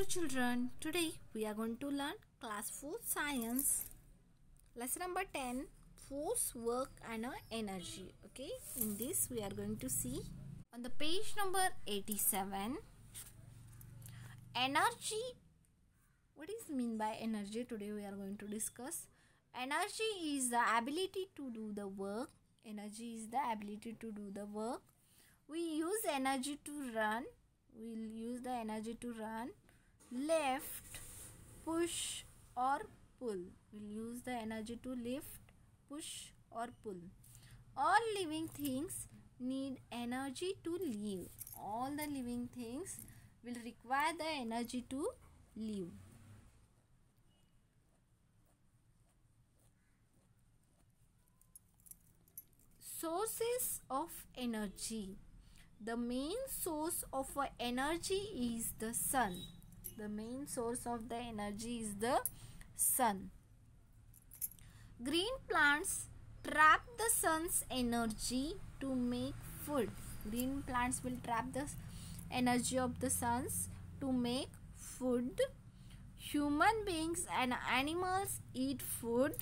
Hello children, today we are going to learn class 4 science lesson number 10 force, work and energy. Okay, in this we are going to see on the page number 87 energy. What is mean by energy? Today we are going to discuss. Energy is the ability to do the work. Energy is the ability to do the work. We use energy to run. We'll use the energy to run, lift, push or pull. We'll use the energy to lift, push or pull. All living things need energy to live. All the living things will require the energy to live. Sources of energy. The main source of energy is the sun. The main source of the energy is the sun. Green plants trap the sun's energy to make food. Green plants will trap the energy of the sun to make food. Human beings and animals eat food.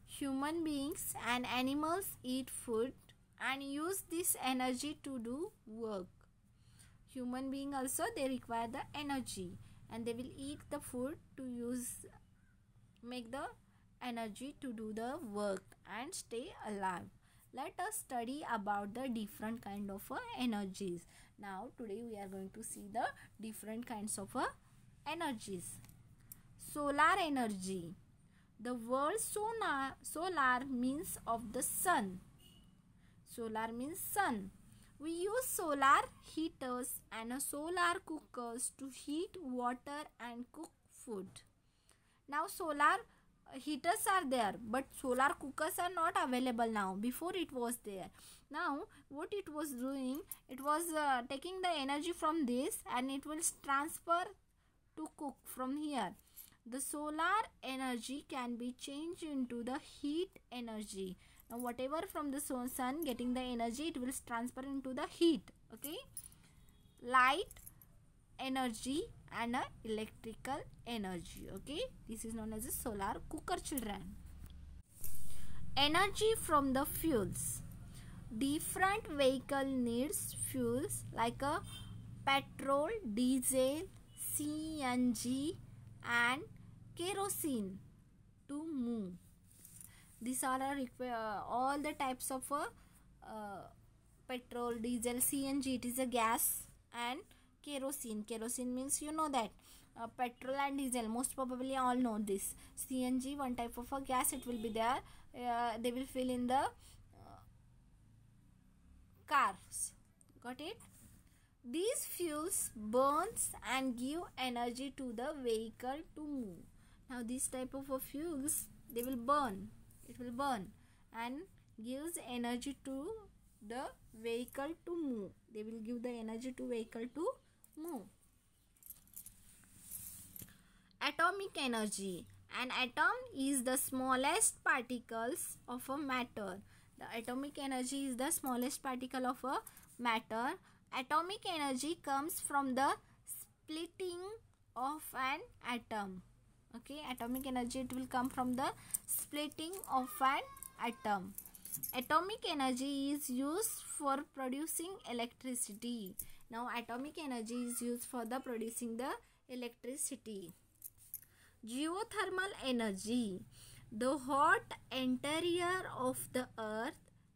Human beings and animals eat food and use this energy to do work. Human beings also, they require the energy and they will eat the food to make the energy to do the work and stay alive. Let us study about the different kind of energies. Now today we are going to see the different kinds of energies. Solar energy. The word solar means of the sun. Solar means sun. We use solar heaters and solar cookers to heat water and cook food. Now solar heaters are there, but solar cookers are not available now. Before it was there. Now what it was doing, it was taking the energy from this and it will transfer to cook from here. The solar energy can be changed into the heat energy. Now whatever from the sun getting the energy, it will transfer into the heat. Okay, light energy and electrical energy. Okay, this is known as a solar cooker, children. Energy from the fuels. Different vehicle needs fuels like a petrol, diesel, CNG and kerosene to move. These are all the types of petrol, diesel, CNG, it is a gas, and kerosene. Kerosene means you know that petrol and diesel, most probably all know this. CNG, one type of a gas, it will be there. They will fill in the cars. Got it? These fuels burns and give energy to the vehicle to move. Now this type of fuels, they will burn. It will burn and gives energy to the vehicle to move. They will give the energy to vehicle to move. Atomic energy. An atom is the smallest particles of a matter. The atomic energy is the smallest particle of a matter. Atomic energy comes from the splitting of an atom. Okay, atomic energy, it will come from the splitting of an atom. Atomic energy is used for producing electricity. Now atomic energy is used for the producing the electricity. Geothermal energy. The hot interior of the earth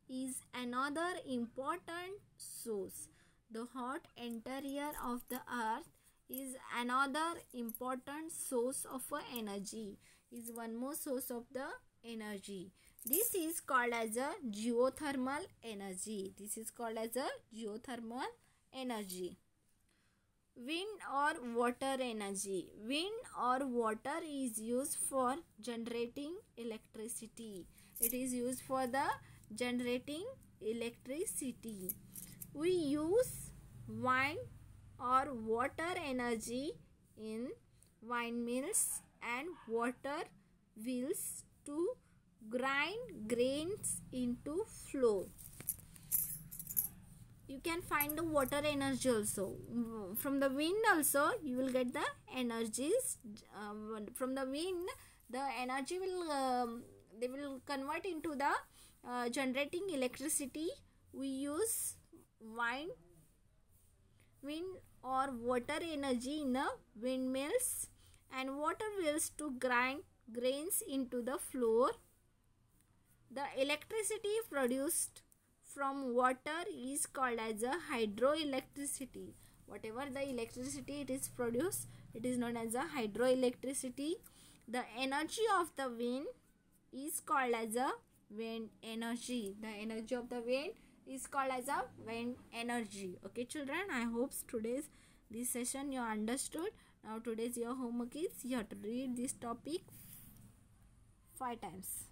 is another important source. The hot interior of the earth is another important source of energy. Is one more source of the energy. This is called as a geothermal energy. This is called as a geothermal energy. Wind or water energy. Wind or water is used for generating electricity. It is used for the generating electricity. We use wind or water energy in windmills and water wheels to grind grains into flour. you can find the water energy also. From the wind also you will get the energies. From the wind the energy will they will convert into the generating electricity. We use wind or water energy in the windmills and water wheels to grind grains into the floor. The electricity produced from water is called as a hydroelectricity. Whatever the electricity it is produced, it is known as a hydroelectricity. The energy of the wind is called as a wind energy. The energy of the wind is called as a wind energy. Okay children, I hope today's this session you understood. Now today's your homework is you have to read this topic 5 times.